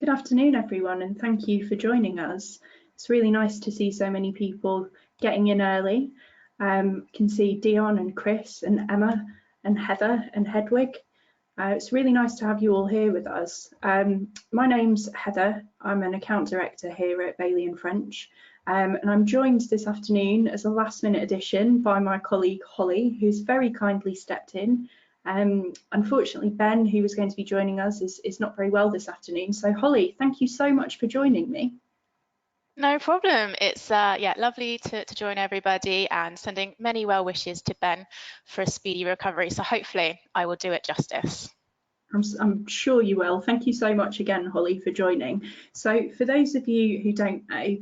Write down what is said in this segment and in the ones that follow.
Good afternoon, everyone, and thank you for joining us. It's really nice to see so many people getting in early. Can see Dion and Chris and Emma and Heather and Hedwig. It's really nice to have you all here with us. My name's Heather. I'm an account director here at Bailey & French, and I'm joined this afternoon as a last-minute addition by my colleague Holly, who's very kindly stepped in. Unfortunately, Ben, who was going to be joining us, is not very well this afternoon. So Holly, thank you so much for joining me. No problem. It's lovely to join everybody, and sending many well wishes to Ben for a speedy recovery. So hopefully I will do it justice. I'm sure you will. Thank you so much again, Holly, for joining. So for those of you who don't know,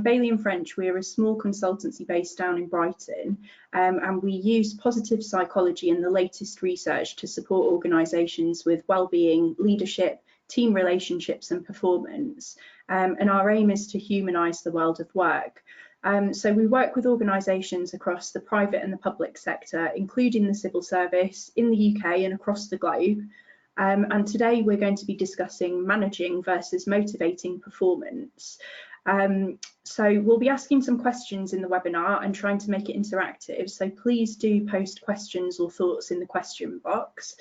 Bailey & French, we're a small consultancy based down in Brighton, and we use positive psychology and the latest research to support organisations with wellbeing, leadership, team relationships and performance. And our aim is to humanise the world of work. So we work with organisations across the private and the public sector, including the civil service in the UK and across the globe. And today we're going to be discussing managing versus motivating performance. So we'll be asking some questions in the webinar and trying to make it interactive. So please do post questions or thoughts in the question box.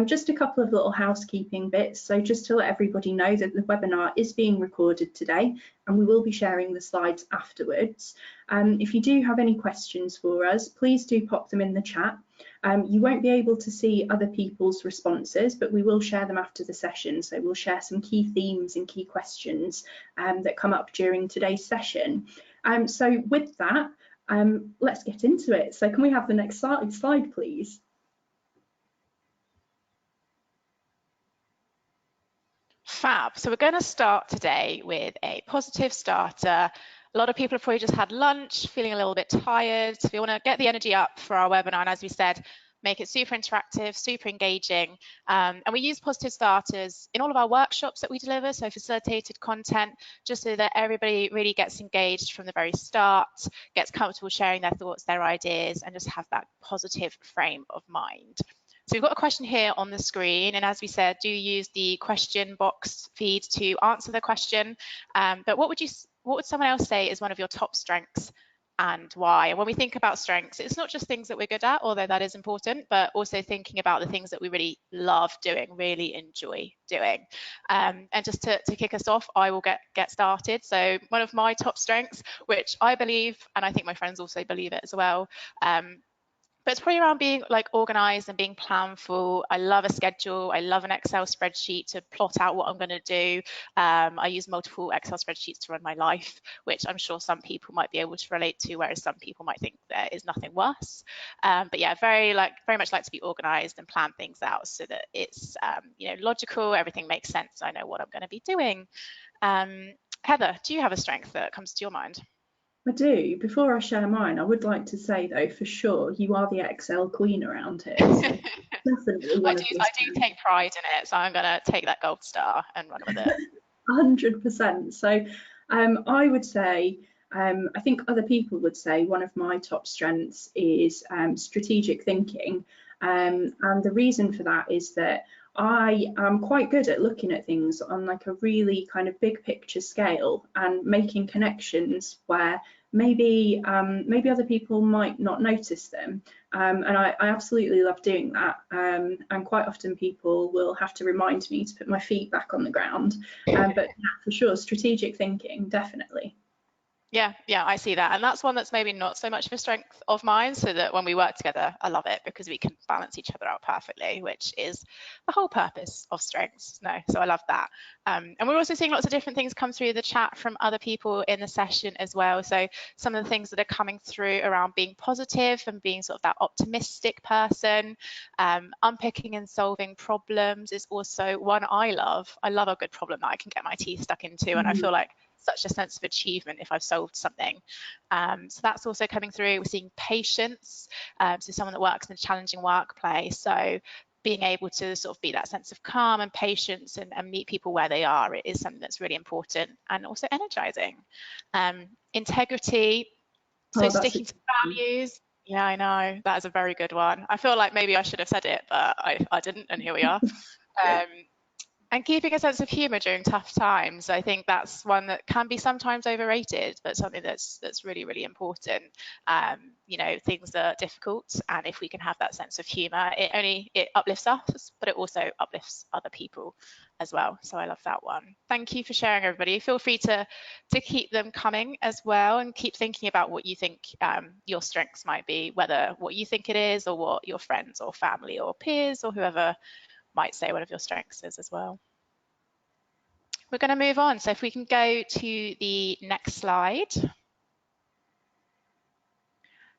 Just a couple of little housekeeping bits. So just to let everybody know that the webinar is being recorded today, and we will be sharing the slides afterwards. If you do have any questions for us, please do pop them in the chat. You won't be able to see other people's responses, but we will share them after the session. So we'll share some key themes and key questions that come up during today's session. So with that, let's get into it. So can we have the next slide, please? Fab. So we're going to start today with a positive starter. A lot of people have probably just had lunch, feeling a little bit tired. So we want to get the energy up for our webinar, and as we said, make it super interactive, super engaging. And we use positive starters in all of our workshops that we deliver, so facilitated content, just so that everybody really gets engaged from the very start, gets comfortable sharing their thoughts, their ideas, and just have that positive frame of mind. So we've got a question here on the screen, and as we said, do use the question box feed to answer the question. But what would someone else say is one of your top strengths and why? And when we think about strengths, it's not just things that we're good at, although that is important, but also thinking about the things that we really love doing, really enjoy doing. And just to kick us off, I will get started. So one of my top strengths, which I believe, and I think my friends also believe it as well, but it's probably around being like organized and being planful. I love a schedule. I love an Excel spreadsheet to plot out what I'm going to do. I use multiple Excel spreadsheets to run my life, which I'm sure some people might be able to relate to, whereas some people might think there is nothing worse. But yeah, very much like to be organized and plan things out so that it's logical. Everything makes sense. I know what I'm going to be doing. Heather, do you have a strength that comes to your mind? I do. Before I share mine, I would like to say, though, for sure, you are the Excel queen around here. So definitely I do take pride in it, so I'm going to take that gold star and run with it. 100%. So I would say, I think other people would say one of my top strengths is strategic thinking. And the reason for that is that I am quite good at looking at things on like a really kind of big picture scale and making connections where maybe other people might not notice them. And I absolutely love doing that. And quite often people will have to remind me to put my feet back on the ground. But yeah, for sure, strategic thinking, definitely. Yeah, I see that. And that's one that's maybe not so much of a strength of mine, so that when we work together, I love it because we can balance each other out perfectly, which is the whole purpose of strengths. So I love that. And we're also seeing lots of different things come through the chat from other people in the session as well. So some of the things that are coming through around being positive and being sort of that optimistic person, unpicking and solving problems is also one I love. I love a good problem that I can get my teeth stuck into, and I feel like such a sense of achievement if I've solved something. So that's also coming through. We're seeing patience, so someone that works in a challenging workplace. So being able to sort of be that sense of calm and patience and meet people where they are, it is something that's really important and also energizing. Integrity, so sticking to values. Yeah, I know, that is a very good one. I feel like maybe I should have said it, but I didn't, and here we are. And keeping a sense of humour during tough times, I think that's one that can be sometimes overrated, but something that's really, really important. You know, things are difficult, and if we can have that sense of humour, it uplifts us, but it also uplifts other people as well. So I love that one. Thank you for sharing, everybody. Feel free to keep them coming as well, and keep thinking about what you think your strengths might be, whether what you think it is or what your friends or family or peers or whoever might say one of your strengths is as well. We're going to move on. So if we can go to the next slide.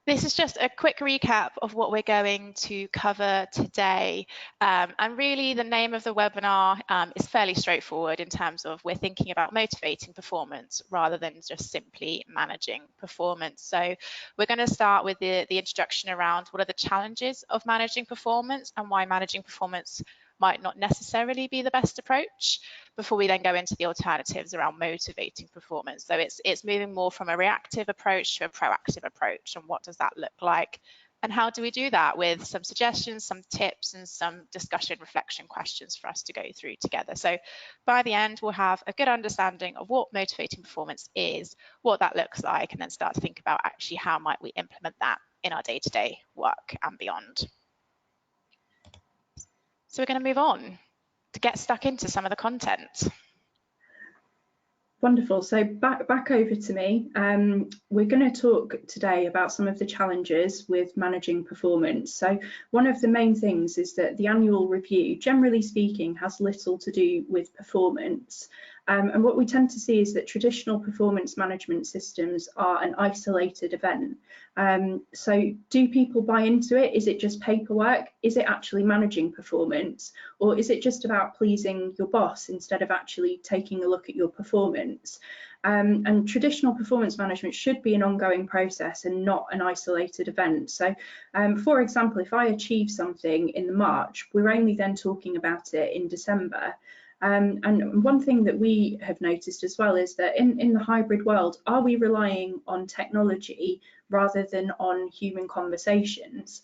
This is just a quick recap of what we're going to cover today. And really the name of the webinar is fairly straightforward in terms of we're thinking about motivating performance rather than just simply managing performance. So we're going to start with the introduction around what are the challenges of managing performance and why managing performance might not necessarily be the best approach, before we then go into the alternatives around motivating performance. So it's moving more from a reactive approach to a proactive approach, and what does that look like? And how do we do that, with some suggestions, some tips, and some discussion reflection questions for us to go through together. So by the end, we'll have a good understanding of what motivating performance is, what that looks like, and then start to think about actually how might we implement that in our day-to-day work and beyond. So we're going to move on to get stuck into some of the content. Wonderful. So back over to me. We're going to talk today about some of the challenges with managing performance. So one of the main things is that the annual review, generally speaking, has little to do with performance. And what we tend to see is that traditional performance management systems are an isolated event. So do people buy into it? Is it just paperwork? Is it actually managing performance? Or is it just about pleasing your boss instead of actually taking a look at your performance? And traditional performance management should be an ongoing process and not an isolated event. So for example, if I achieve something in March, we're only then talking about it in December. And one thing that we have noticed as well is that in the hybrid world, are we relying on technology rather than on human conversations?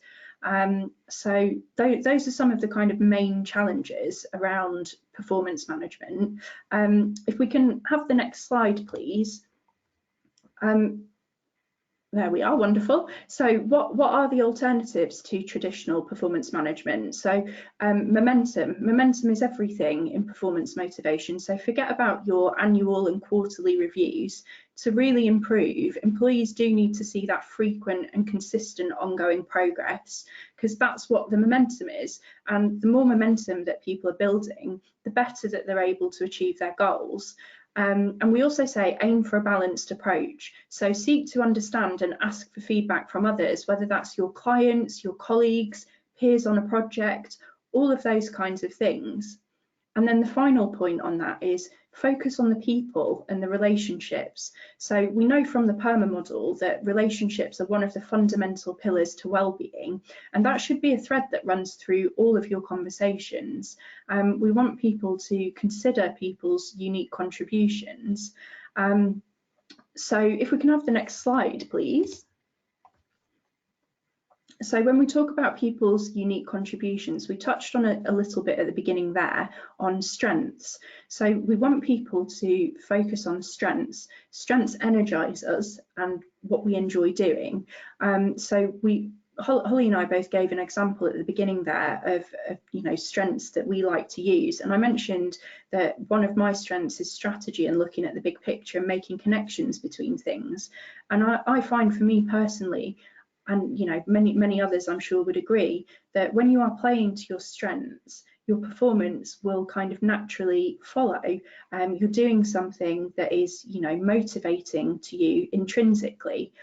So those are some of the kind of main challenges around performance management. If we can have the next slide, please. There we are, wonderful. So what are the alternatives to traditional performance management? So momentum is everything in performance motivation. So forget about your annual and quarterly reviews. To really improve, employees do need to see that frequent and consistent ongoing progress, because that's what the momentum is. And the more momentum that people are building, the better that they're able to achieve their goals. And we also say aim for a balanced approach. So seek to understand and ask for feedback from others, whether that's your clients, your colleagues, peers on a project, all of those kinds of things. And then the final point on that is focus on the people and the relationships. So we know from the PERMA model that relationships are one of the fundamental pillars to well-being, and that should be a thread that runs through all of your conversations. We want people to consider people's unique contributions. So if we can have the next slide, please. So when we talk about people's unique contributions, we touched on it a little bit at the beginning there on strengths. So we want people to focus on strengths. Strengths energize us and what we enjoy doing. So Holly and I both gave an example at the beginning there of strengths that we like to use. And I mentioned that one of my strengths is strategy and looking at the big picture and making connections between things. And I find, for me personally, and many others I'm sure would agree, that when you are playing to your strengths, your performance will kind of naturally follow. You're doing something that is motivating to you intrinsically.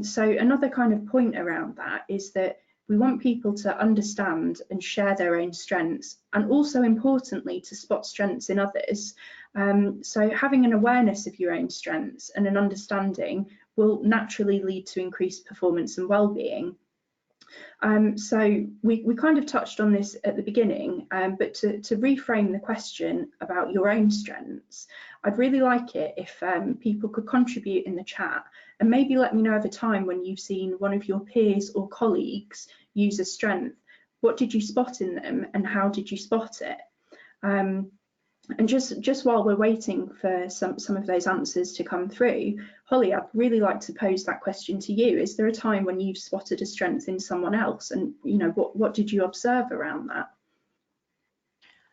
So another kind of point around that is that we want people to understand and share their own strengths, and also importantly to spot strengths in others. So having an awareness of your own strengths and an understanding will naturally lead to increased performance and well-being. So we kind of touched on this at the beginning, but to reframe the question about your own strengths, I'd really like it if people could contribute in the chat and maybe let me know of a time when you've seen one of your peers or colleagues use a strength. What did you spot in them and how did you spot it? And just while we're waiting for some of those answers to come through, Holly, I'd really like to pose that question to you. Is there a time when you've spotted a strength in someone else, and what did you observe around that?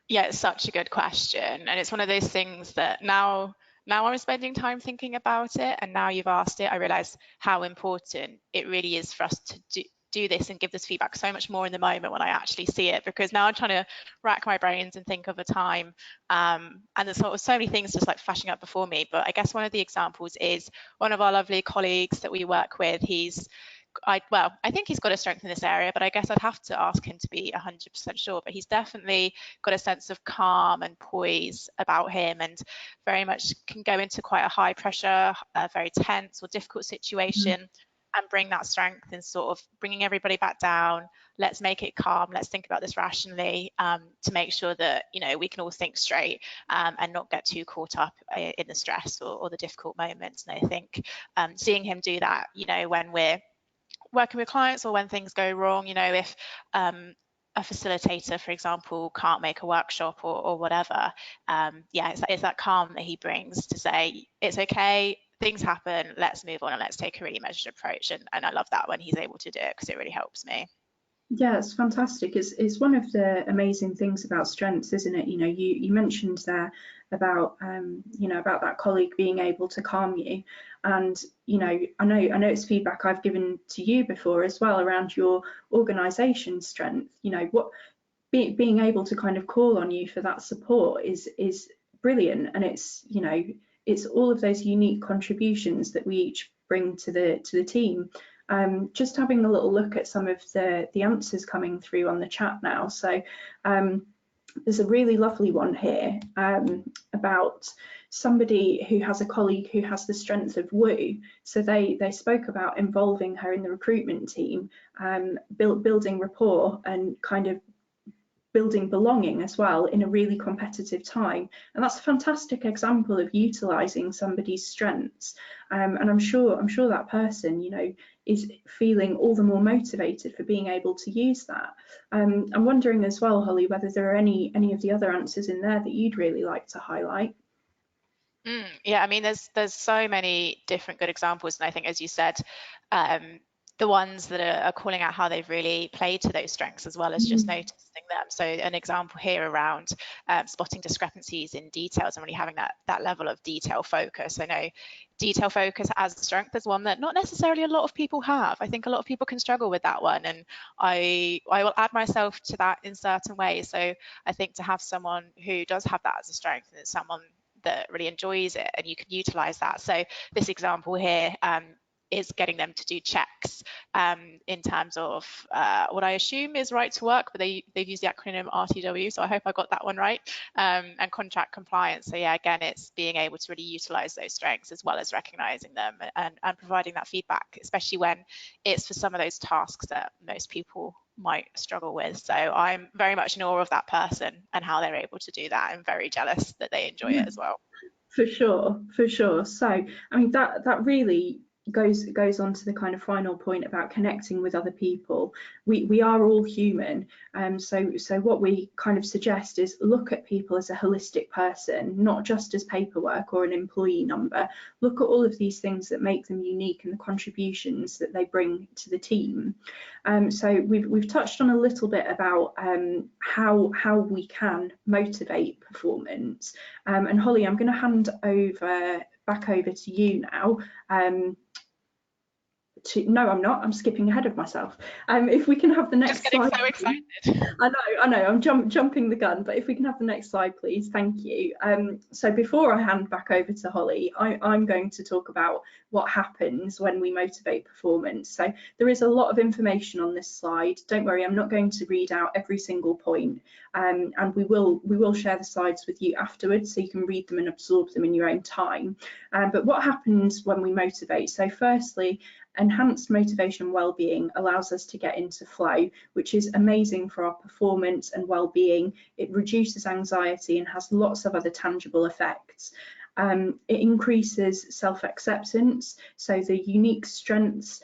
Yeah, it's such a good question, and it's one of those things that now I'm spending time thinking about it, and now you've asked it, I realise how important it really is for us to do this and give this feedback so much more in the moment when I actually see it, because now I'm trying to rack my brains and think of a time, and there's sort of so many things just like flashing up before me. But I guess one of the examples is one of our lovely colleagues that we work with. I think he's got a strength in this area, but I guess I'd have to ask him to be 100% sure. But he's definitely got a sense of calm and poise about him, and very much can go into quite a high pressure, very tense or difficult situation, and bring that strength and sort of bringing everybody back down. Let's make it calm. Let's think about this rationally, to make sure that we can all think straight, and not get too caught up in the stress or the difficult moments. And I think seeing him do that, when we're working with clients or when things go wrong, if a facilitator, for example, can't make a workshop or whatever, it's that calm that he brings to say, it's okay, things happen, let's move on and let's take a really measured approach. And I love that when he's able to do it, because it really helps me. Yeah, it's fantastic. It's one of the amazing things about strengths, isn't it? You mentioned there about about that colleague being able to calm you, and I know it's feedback I've given to you before as well around your organisation strength. Being able to kind of call on you for that support is brilliant, and it's all of those unique contributions that we each bring to the team. Just having a little look at some of the answers coming through on the chat now. So there's a really lovely one here about somebody who has a colleague who has the strength of woo. So they spoke about involving her in the recruitment team, building rapport and kind of building belonging as well in a really competitive time. And that's a fantastic example of utilising somebody's strengths. And I'm sure that person, is feeling all the more motivated for being able to use that. I'm wondering as well, Holly, whether there are any of the other answers in there that you'd really like to highlight. Yeah, I mean, there's so many different good examples, and I think, as you said, the ones that are calling out how they've really played to those strengths as well as just noticing them. So an example here around spotting discrepancies in details and really having that level of detail focus. I know detail focus as a strength is one that not necessarily a lot of people have. I think a lot of people can struggle with that one, and I will add myself to that in certain ways. So I think to have someone who does have that as a strength, and it's someone that really enjoys it, and you can utilize that. So this example here is getting them to do checks in terms of what I assume is right to work, but they've used the acronym RTW, so I hope I got that one right, and contract compliance. So yeah, again, it's being able to really utilize those strengths as well as recognizing them and providing that feedback, especially when it's for some of those tasks that most people might struggle with. So I'm very much in awe of that person and how they're able to do that. I'm very jealous that they enjoy it as well. For sure. So I mean that really goes on to the kind of final point about connecting with other people. We are all human, so what we kind of suggest is look at people as a holistic person, not just as paperwork or an employee number. Look at all of these things that make them unique and the contributions that they bring to the team. So we've touched on a little bit about how we can motivate performance. And Holly, I'm going to hand back over to you now. No, I'm not. I'm skipping ahead of myself. If we can have the next slide. Just getting so excited. I know. I'm jumping the gun, but if we can have the next slide, please. Thank you. So before I hand back over to Holly, I'm going to talk about what happens when we motivate performance. So there is a lot of information on this slide. Don't worry, I'm not going to read out every single point, and we will share the slides with you afterwards, so you can read them and absorb them in your own time. But what happens when we motivate? So firstly, enhanced motivation and well-being allows us to get into flow, which is amazing for our performance and well-being. It reduces anxiety and has lots of other tangible effects. It increases self-acceptance, so the unique strengths,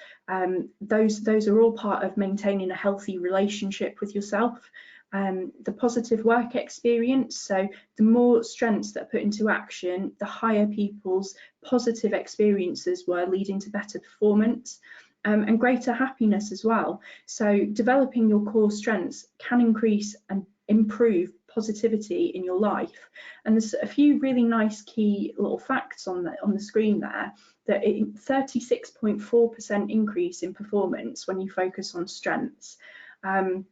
those are all part of maintaining a healthy relationship with yourself. the positive work experience. So the more strengths that are put into action, the higher people's positive experiences were, leading to better performance. And greater happiness as well. So developing your core strengths can increase and improve positivity in your life. And there's a few really nice key little facts on the screen there, that 36.4% increase in performance when you focus on strengths. And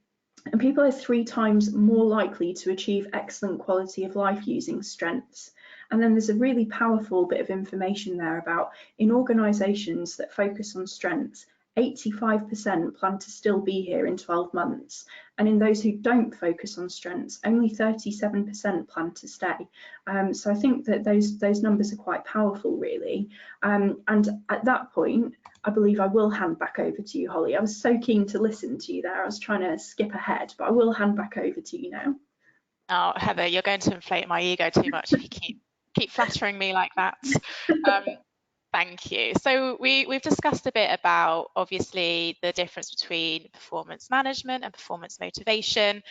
people are 3 times more likely to achieve excellent quality of life using strengths. And then there's a really powerful bit of information there about, in organisations that focus on strengths, 85% plan to still be here in 12 months. And in those who don't focus on strengths, only 37% plan to stay. So I think that those numbers are quite powerful, really. And at that point, I believe I will hand back over to you, Holly. I was so keen to listen to you there. I was trying to skip ahead, but I will hand back over to you now. Oh, Heather, you're going to inflate my ego too much if you keep flattering me like that. Thank you. So we've discussed a bit about, obviously, the difference between performance management and performance motivation,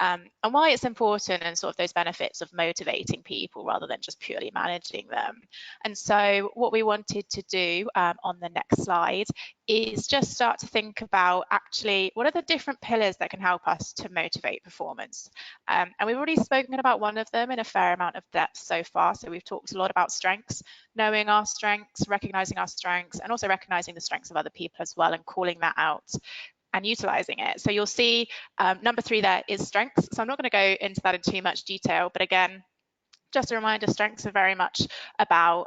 and why it's important, and sort of those benefits of motivating people rather than just purely managing them. And so what we wanted to do on the next slide is just start to think about, actually, what are the different pillars that can help us to motivate performance? And we've already spoken about one of them in a fair amount of depth so far. So we've talked a lot about strengths, knowing our strengths, recognizing our strengths, and also recognizing the strengths of other people as well, and calling that out and utilizing it. So you'll see number 3 there is strengths. So I'm not going to go into that in too much detail, but again, just a reminder, strengths are very much about,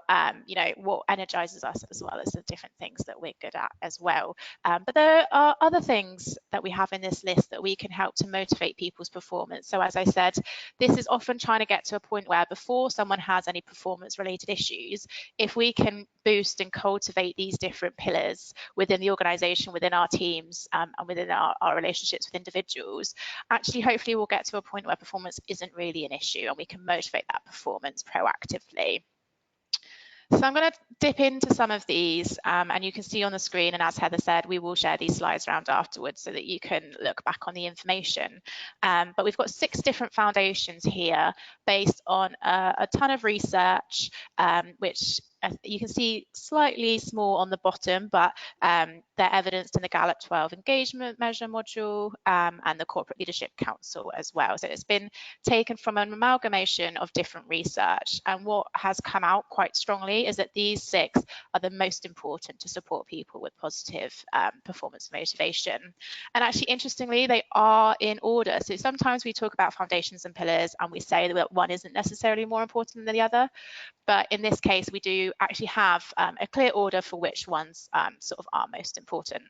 what energizes us, as well as the different things that we're good at as well. But there are other things that we have in this list that we can help to motivate people's performance. So as I said, this is often trying to get to a point where, before someone has any performance related issues, if we can boost and cultivate these different pillars within the organization, within our teams, and within our relationships with individuals, actually, hopefully we'll get to a point where performance isn't really an issue, and we can motivate that performance proactively. So I'm going to dip into some of these, and you can see on the screen, and as Heather said, we will share these slides around afterwards so that you can look back on the information. But we've got 6 different foundations here based on a ton of research, which you can see slightly small on the bottom, but they're evidenced in the Gallup 12 engagement measure module and the Corporate Leadership Council as well. So it's been taken from an amalgamation of different research, and what has come out quite strongly is that these 6 are the most important to support people with positive performance motivation. And actually, interestingly, they are in order. So sometimes we talk about foundations and pillars, and we say that one isn't necessarily more important than the other. But in this case, we do actually have a clear order for which ones sort of are most important.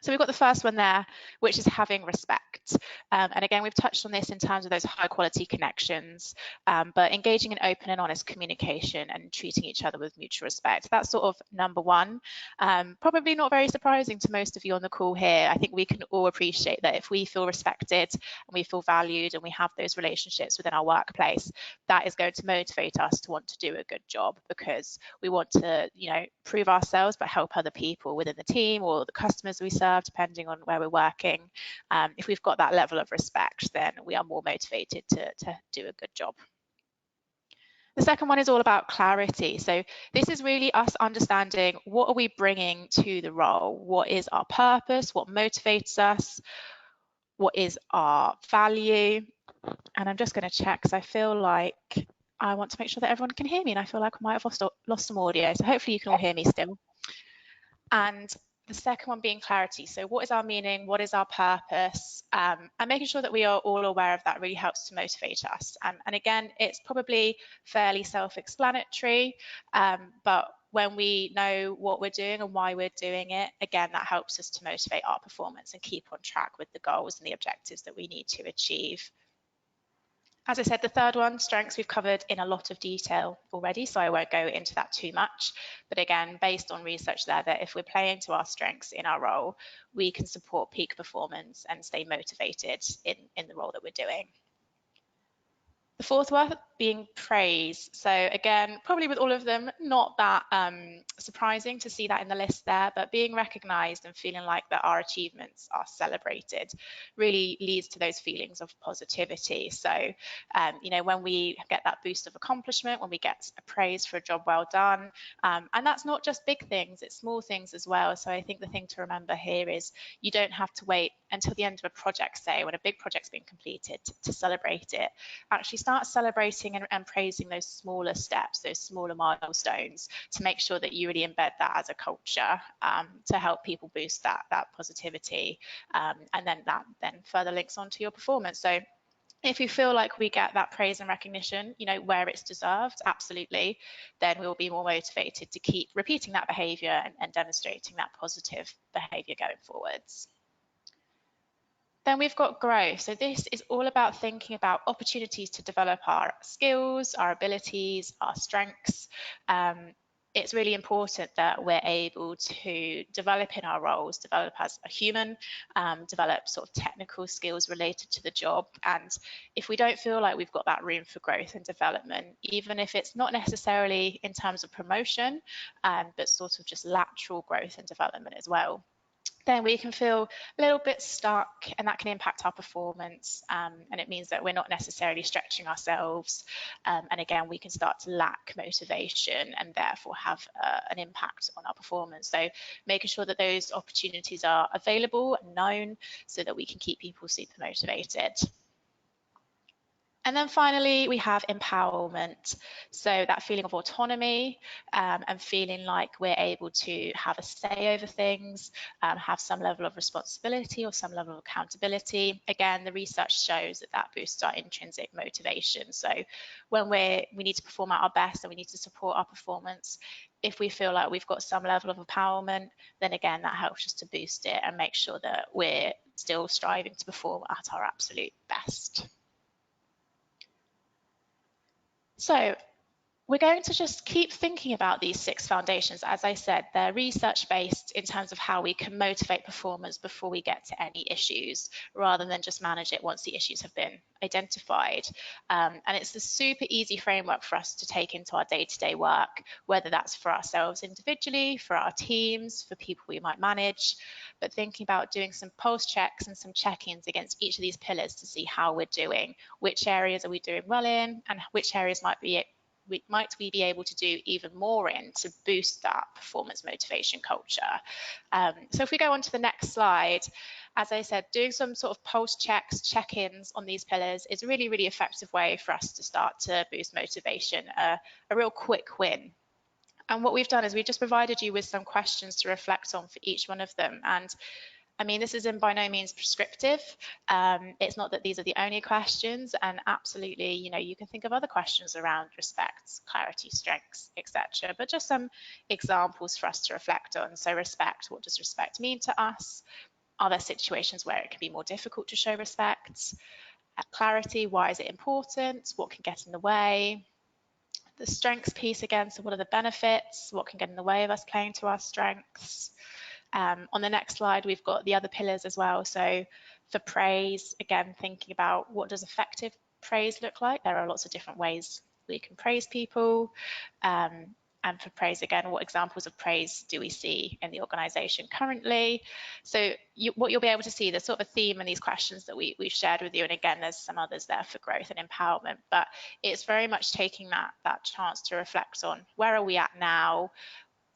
So we've got the first one there, which is having respect. And again, we've touched on this in terms of those high quality connections, but engaging in open and honest communication and treating each other with mutual respect. That's sort of number 1. Probably not very surprising to most of you on the call here. I think we can all appreciate that if we feel respected and we feel valued and we have those relationships within our workplace, that is going to motivate us to want to do a good job, because we want to, prove ourselves, but help other people within the team or the customers we serve, depending on where we're working. If we've got that level of respect, then we are more motivated to do a good job. The second one is all about clarity. So this is really us understanding, what are we bringing to the role? What is our purpose? What motivates us? What is our value? And I'm just going to check, because I feel like I want to make sure that everyone can hear me, and I feel like I might have lost some audio. So hopefully you can all hear me still. And the second one being clarity. So what is our meaning? What is our purpose? And making sure that we are all aware of that really helps to motivate us. And again, it's probably fairly self-explanatory, but when we know what we're doing and why we're doing it, again, that helps us to motivate our performance and keep on track with the goals and the objectives that we need to achieve. As I said, the third one, strengths, we've covered in a lot of detail already, so I won't go into that too much. But again, based on research there, that if we're playing to our strengths in our role, we can support peak performance and stay motivated in the role that we're doing. The fourth one being praise. So again, probably with all of them, not that surprising to see that in the list there, but being recognized and feeling like that our achievements are celebrated really leads to those feelings of positivity. So, you know, when we get that boost of accomplishment, when we get a praise for a job well done, and that's not just big things, it's small things as well. So I think the thing to remember here is you don't have to wait until the end of a project, say, when a big project's been completed to celebrate it. Actually start celebrating and praising those smaller steps, those smaller milestones, to make sure that you really embed that as a culture, to help people boost that positivity, and then that further links onto your performance. So if you feel like we get that praise and recognition, you know, where it's deserved, absolutely, then we will be more motivated to keep repeating that behaviour and demonstrating that positive behaviour going forwards. Then we've got growth. So this is all about thinking about opportunities to develop our skills, our abilities, our strengths. It's really important that we're able to develop in our roles, develop as a human, develop sort of technical skills related to the job. And if we don't feel like we've got that room for growth and development, even if it's not necessarily in terms of promotion, but sort of just lateral growth and development as well, then we can feel a little bit stuck, and that can impact our performance, and it means that we're not necessarily stretching ourselves, and again we can start to lack motivation and therefore have an impact on our performance. So making sure that those opportunities are available and known so that we can keep people super motivated. And then finally, we have empowerment. So that feeling of autonomy, and feeling like we're able to have a say over things, have some level of responsibility or some level of accountability. Again, the research shows that that boosts our intrinsic motivation. So when we need to perform at our best and we need to support our performance, if we feel like we've got some level of empowerment, then again, that helps us to boost it and make sure that we're still striving to perform at our absolute best. So we're going to just keep thinking about these 6 foundations. As I said, they're research-based in terms of how we can motivate performance before we get to any issues, rather than just manage it once the issues have been identified. And it's a super easy framework for us to take into our day-to-day work, whether that's for ourselves individually, for our teams, for people we might manage, but thinking about doing some pulse checks and some check-ins against each of these pillars to see how we're doing, which areas are we doing well in, and which areas might we be able to do even more in to boost that performance motivation culture. So if we go on to the next slide, as I said, doing some sort of pulse checks, check-ins on these pillars is a really, really effective way for us to start to boost motivation, a real quick win. And what we've done is we've just provided you with some questions to reflect on for each one of them. And I mean, this isn't by no means prescriptive. It's not that these are the only questions, and absolutely, you know, you can think of other questions around respect, clarity, strengths, etc. But just some examples for us to reflect on. So respect, what does respect mean to us? Are there situations where it can be more difficult to show respect? Clarity, why is it important? What can get in the way? The strengths piece again, so what are the benefits? What can get in the way of us playing to our strengths? On the next slide, we've got the other pillars as well. So for praise, again, thinking about what does effective praise look like? There are lots of different ways we can praise people. And for praise, again, what examples of praise do we see in the organisation currently? So what you'll be able to see, there's sort of a theme in these questions that we've shared with you. And again, there's some others there for growth and empowerment, but it's very much taking that chance to reflect on where are we at now?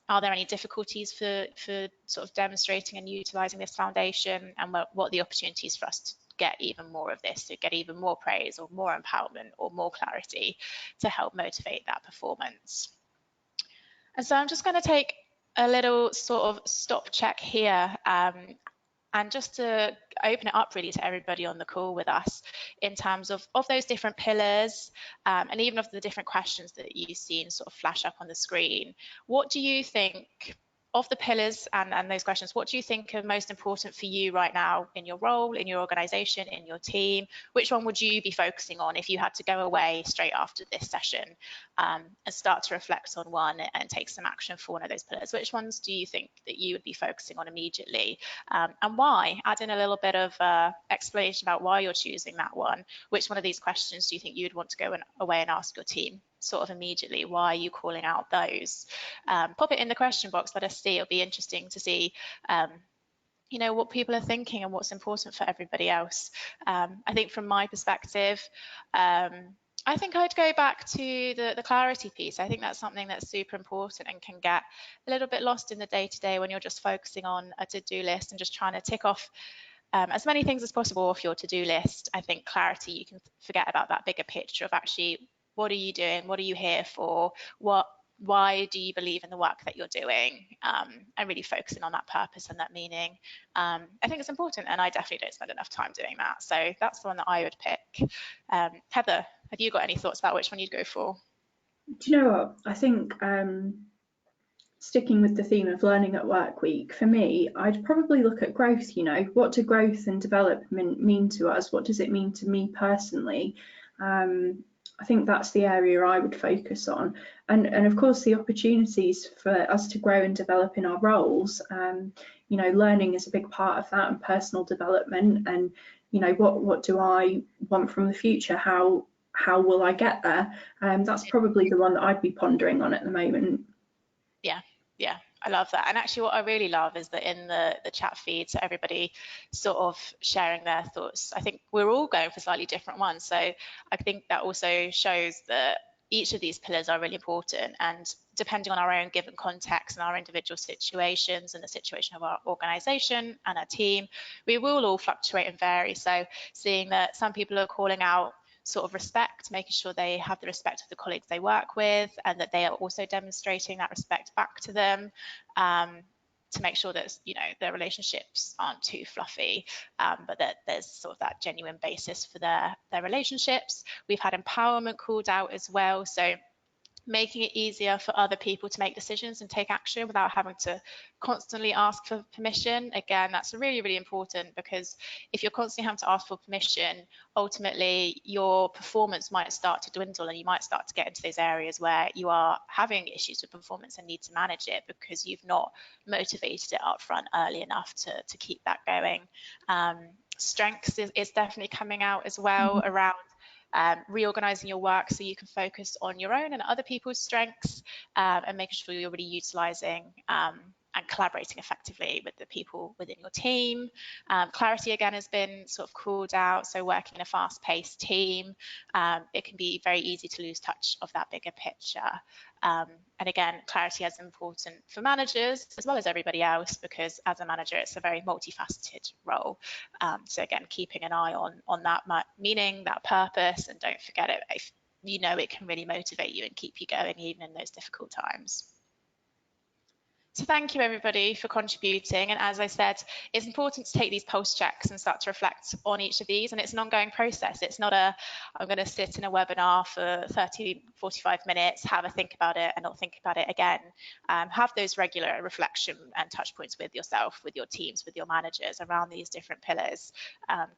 Are there any difficulties for sort of demonstrating and utilising this foundation, and what are the opportunities for us to get even more of this, to get even more praise or more empowerment or more clarity to help motivate that performance? And so I'm just going to take a little sort of stop check here, and just to open it up really to everybody on the call with us in terms of those different pillars, and even of the different questions that you've seen sort of flash up on the screen. What do you think of the pillars and those questions, what do you think are most important for you right now in your role, in your organisation, in your team? Which one would you be focusing on if you had to go away straight after this session and start to reflect on one and take some action for one of those pillars? Which ones do you think that you would be focusing on immediately, and why? Add in a little bit of explanation about why you're choosing that one. Which one of these questions do you think you'd want to go away and ask your team sort of immediately? Why are you calling out those? Pop it in the question box, let us see. It'll be interesting to see you know, what people are thinking and what's important for everybody else. I think from my perspective, I think I'd go back to the clarity piece. I think that's something that's super important and can get a little bit lost in the day-to-day when you're just focusing on a to-do list and just trying to tick off as many things as possible off your to-do list. I think clarity, you can forget about that bigger picture of actually, what are you doing? What are you here for? Why do you believe in the work that you're doing? And really focusing on that purpose and that meaning. I think it's important, and I definitely don't spend enough time doing that. So that's the one that I would pick. Heather, have you got any thoughts about which one you'd go for? Do you know what? I think sticking with the theme of learning at work week, for me, I'd probably look at growth. You know, what do growth and development mean to us? What does it mean to me personally? I think that's the area I would focus on, and of course the opportunities for us to grow and develop in our roles. You know, learning is a big part of that, and personal development, and you know, what do I want from the future? How will I get there? That's probably the one that I'd be pondering on at the moment. Yeah, I love that. And actually what I really love is that in the chat feed, so everybody sort of sharing their thoughts. I think we're all going for slightly different ones. So I think that also shows that each of these pillars are really important, and depending on our own given context and our individual situations and the situation of our organisation and our team, we will all fluctuate and vary. So seeing that some people are calling out sort of respect, making sure they have the respect of the colleagues they work with, and that they are also demonstrating that respect back to them, to make sure that, you know, their relationships aren't too fluffy, but that there's sort of that genuine basis for their relationships. We've had empowerment called out as well, so making it easier for other people to make decisions and take action without having to constantly ask for permission. Again, that's really, really important, because if you're constantly having to ask for permission, ultimately your performance might start to dwindle, and you might start to get into those areas where you are having issues with performance and need to manage it because you've not motivated it up front early enough to keep that going. Strengths is definitely coming out as well, around reorganizing your work so you can focus on your own and other people's strengths, and making sure you're really utilizing and collaborating effectively with the people within your team. Clarity again has been sort of called out, so working in a fast-paced team, it can be very easy to lose touch of that bigger picture. And again, clarity is important for managers as well as everybody else, because as a manager, it's a very multifaceted role. So again, keeping an eye on that meaning, that purpose, and don't forget it. If you know, it can really motivate you and keep you going even in those difficult times. So thank you everybody for contributing, and as I said, it's important to take these pulse checks and start to reflect on each of these, and it's an ongoing process. It's not I'm going to sit in a webinar for 30-45 minutes, have a think about it and not think about it again. Have those regular reflection and touch points with yourself, with your teams, with your managers around these different pillars,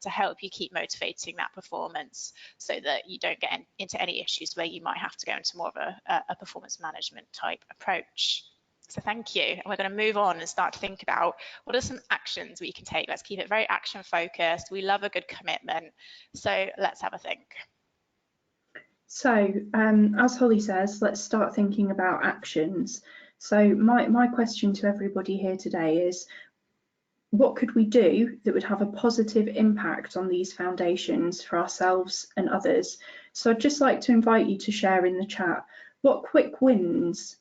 to help you keep motivating that performance so that you don't get into any issues where you might have to go into more of a performance management type approach. So thank you. And we're going to move on and start to think about what are some actions we can take. Let's keep it very action focused. We love a good commitment. So let's have a think. So as Holly says, let's start thinking about actions. So my question to everybody here today is, what could we do that would have a positive impact on these foundations for ourselves and others? So I'd just like to invite you to share in the chat, what quick wins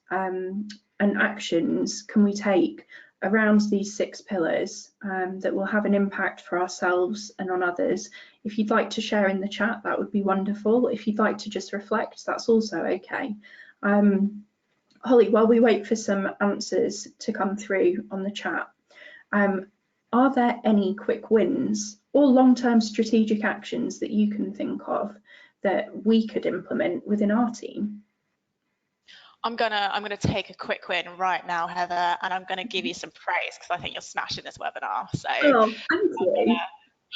and actions can we take around these 6 pillars that will have an impact for ourselves and on others? If you'd like to share in the chat, that would be wonderful. If you'd like to just reflect, that's also okay. Holly, while we wait for some answers to come through on the chat, are there any quick wins or long-term strategic actions that you can think of that we could implement within our team? I'm gonna take a quick win right now, Heather, and I'm gonna give you some praise because I think you're smashing this webinar. So Oh, thank you.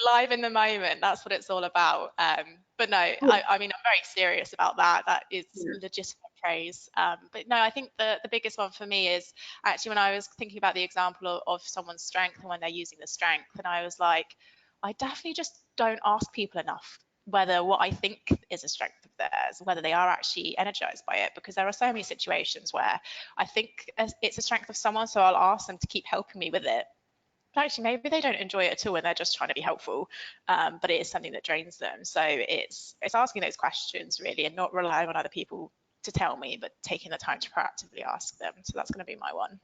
live in the moment, that's what it's all about. But no, I mean, I'm very serious about that. That is legitimate praise. But no, I think the biggest one for me is actually when I was thinking about the example of someone's strength and when they're using the strength, and I was like, I definitely just don't ask people enough whether what I think is a strength of theirs, whether they are actually energized by it, because there are so many situations where I think it's a strength of someone, so I'll ask them to keep helping me with it. But actually, maybe they don't enjoy it at all and they're just trying to be helpful, but it is something that drains them. So it's asking those questions really and not relying on other people to tell me, but taking the time to proactively ask them. So that's going to be my one.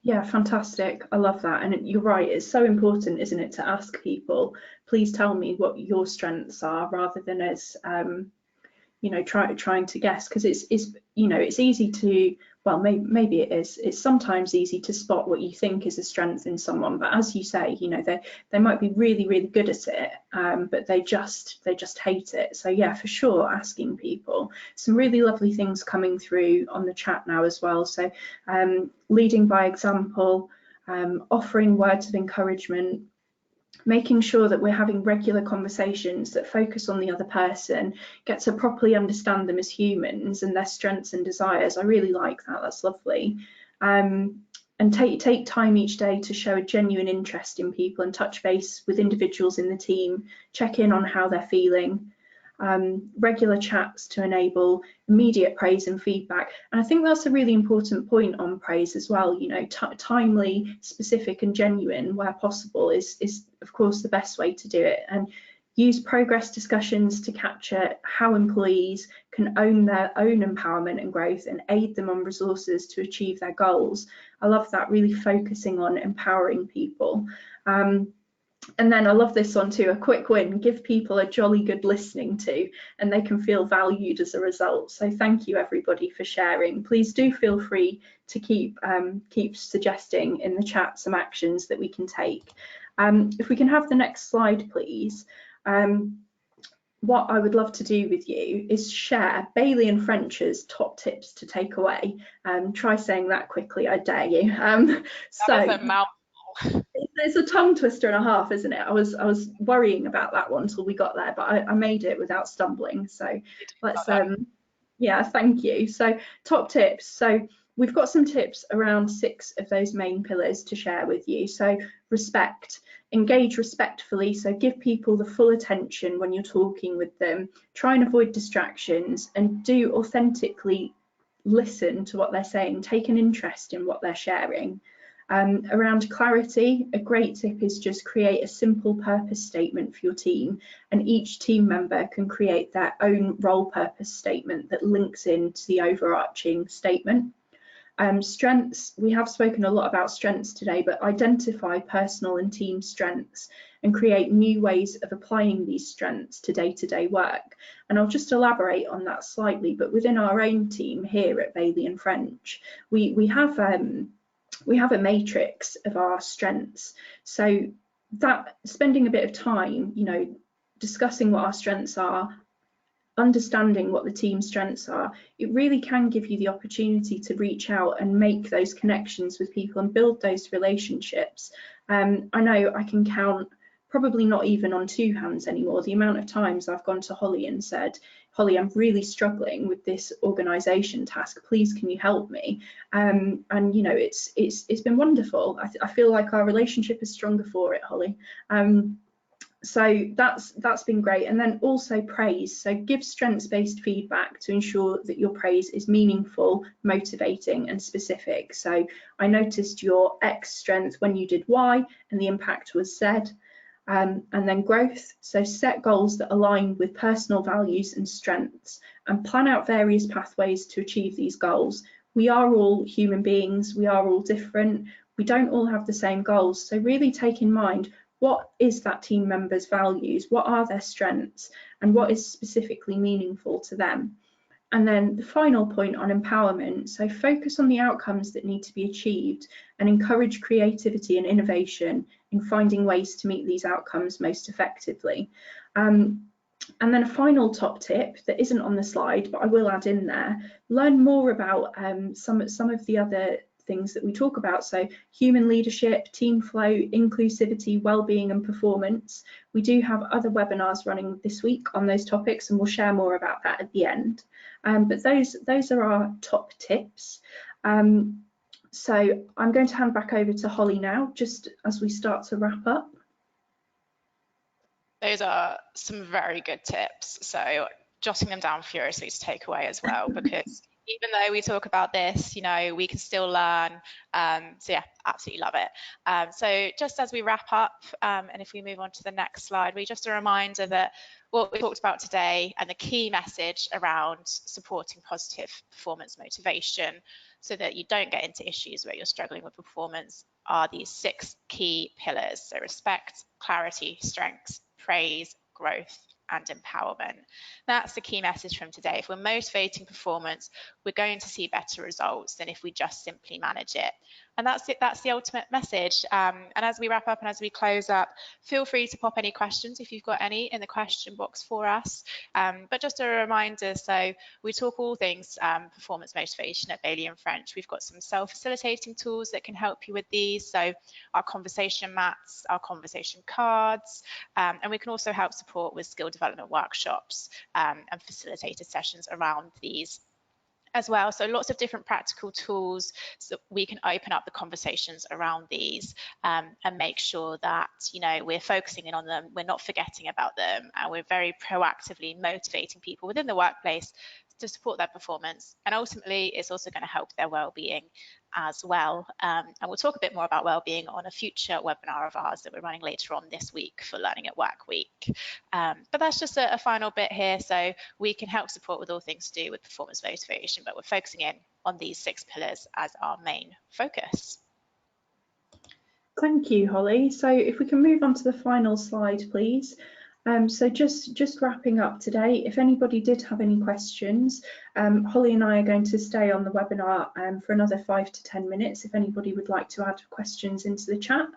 Yeah, fantastic. I love that. And you're right, it's so important, isn't it, to ask people, please tell me what your strengths are, rather than as you know, trying to guess, because it's you know, it's easy to, well, maybe it is, it's sometimes easy to spot what you think is a strength in someone, but as you say, you know, they might be really good at it, but they just hate it. So yeah, for sure, asking people. Some really lovely things coming through on the chat now as well. So leading by example, offering words of encouragement, making sure that we're having regular conversations that focus on the other person, get to properly understand them as humans and their strengths and desires. I really like that. That's lovely. And take time each day to show a genuine interest in people and touch base with individuals in the team, check in on how they're feeling. Regular chats to enable immediate praise and feedback. And I think that's a really important point on praise as well. You know, timely, specific and genuine where possible is of course the best way to do it. And use progress discussions to capture how employees can own their own empowerment and growth and aid them on resources to achieve their goals. I love that, really focusing on empowering people. And then I love this one too, a quick win, give people a jolly good listening to, and they can feel valued as a result. So thank you everybody for sharing. Please do feel free to keep suggesting in the chat some actions that we can take. If we can have the next slide, please. What I would love to do with you is share Bailey and French's top tips to take away. Try saying that quickly, I dare you. That is a mouthful. It's a tongue twister and a half, isn't it? I was worrying about that one until we got there, but I made it without stumbling. So let's yeah, thank you. So top tips. So we've got some tips around 6 of those main pillars to share with you. So respect, engage respectfully. So give people the full attention when you're talking with them. Try and avoid distractions and do authentically listen to what they're saying. Take an interest in what they're sharing. Around clarity, a great tip is just create a simple purpose statement for your team, and each team member can create their own role purpose statement that links into the overarching statement. Strengths, we have spoken a lot about strengths today, but identify personal and team strengths and create new ways of applying these strengths to day-to-day work. And I'll just elaborate on that slightly, but within our own team here at Bailey and French, we have a matrix of our strengths. So that spending a bit of time, you know, discussing what our strengths are, understanding what the team's strengths are, it really can give you the opportunity to reach out and make those connections with people and build those relationships. I know I can count, probably not even on 2 hands anymore, the amount of times I've gone to Holly and said, Holly, I'm really struggling with this organisation task, please can you help me? And you know, it's been wonderful. I feel like our relationship is stronger for it, Holly. So that's been great. And then also praise. So give strengths-based feedback to ensure that your praise is meaningful, motivating and specific. So I noticed your X strength when you did Y and the impact was Z. And then growth, so set goals that align with personal values and strengths and plan out various pathways to achieve these goals. We are all human beings, we are all different, we don't all have the same goals, so really take in mind what is that team member's values, what are their strengths and what is specifically meaningful to them. And then the final point on empowerment, so focus on the outcomes that need to be achieved and encourage creativity and innovation in finding ways to meet these outcomes most effectively. And then a final top tip that isn't on the slide, but I will add in there, learn more about some of the other things that we talk about. So human leadership, team flow, inclusivity, well-being and performance. We do have other webinars running this week on those topics, and we'll share more about that at the end. But those are our top tips. So I'm going to hand back over to Holly now, just as we start to wrap up. Those are some very good tips. So jotting them down furiously to take away as well, because even though we talk about this, you know, we can still learn. So yeah, absolutely love it. So just as we wrap up, and if we move on to the next slide, just a reminder that what we talked about today and the key message around supporting positive performance motivation so that you don't get into issues where you're struggling with performance are these 6 key pillars. So respect, clarity, strengths, praise, growth, and empowerment. That's the key message from today. If we're motivating performance, we're going to see better results than if we just simply manage it. And that's it. That's the ultimate message. And as we wrap up and as we close up, feel free to pop any questions if you've got any in the question box for us. But just a reminder, so we talk all things performance motivation at Bailey and French. We've got some self-facilitating tools that can help you with these. So our conversation mats, our conversation cards, and we can also help support with skill development workshops and facilitated sessions around these as well. So lots of different practical tools so we can open up the conversations around these and make sure that, you know, we're focusing in on them, we're not forgetting about them, and we're very proactively motivating people within the workplace to support their performance. And ultimately, it's also going to help their well-being as well. And we'll talk a bit more about well-being on a future webinar of ours that we're running later on this week for Learning at Work Week. But that's just a final bit here. So we can help support with all things to do with performance motivation, but we're focusing in on these 6 pillars as our main focus. Thank you, Holly. So if we can move on to the final slide, please. So just wrapping up today, if anybody did have any questions, Holly and I are going to stay on the webinar for another 5 to 10 minutes if anybody would like to add questions into the chat.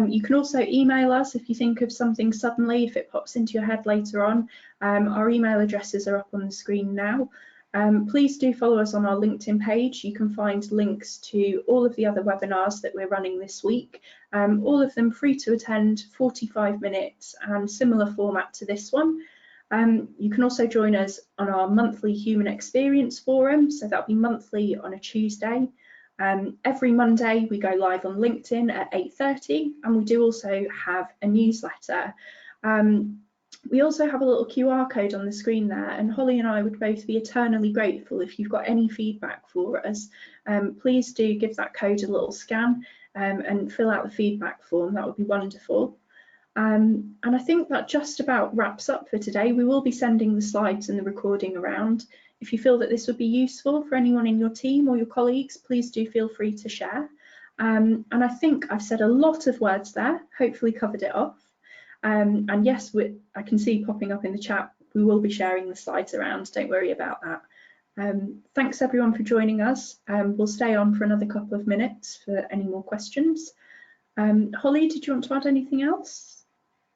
You can also email us if you think of something suddenly, if it pops into your head later on. Our email addresses are up on the screen now. Please do follow us on our LinkedIn page. You can find links to all of the other webinars that we're running this week, all of them free to attend, 45 minutes and similar format to this one. You can also join us on our monthly Human Experience Forum, so that'll be monthly on a Tuesday. Every Monday we go live on LinkedIn at 8:30, and we do also have a newsletter. We also have a little QR code on the screen there, and Holly and I would both be eternally grateful if you've got any feedback for us. Please do give that code a little scan and fill out the feedback form. That would be wonderful. And I think that just about wraps up for today. We will be sending the slides and the recording around. If you feel that this would be useful for anyone in your team or your colleagues, please do feel free to share. And I think I've said a lot of words there, hopefully covered it off. And yes, I can see popping up in the chat, we will be sharing the slides around, don't worry about that. Thanks everyone for joining us. We'll stay on for another couple of minutes for any more questions. Holly, did you want to add anything else?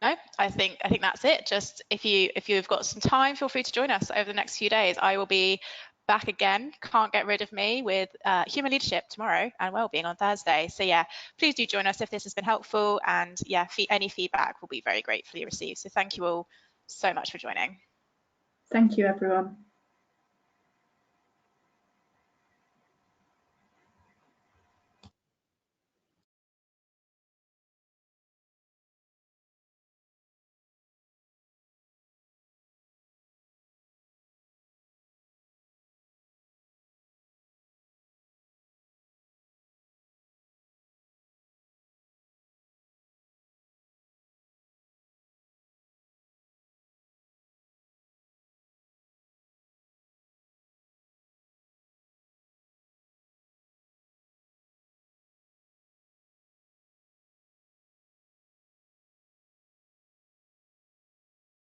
No, I think that's it. Just if you've got some time, feel free to join us over the next few days. I will be back again, can't get rid of me, with human leadership tomorrow and wellbeing on Thursday. So yeah, please do join us if this has been helpful, and yeah, any feedback will be very gratefully received. So thank you all so much for joining. Thank you, everyone.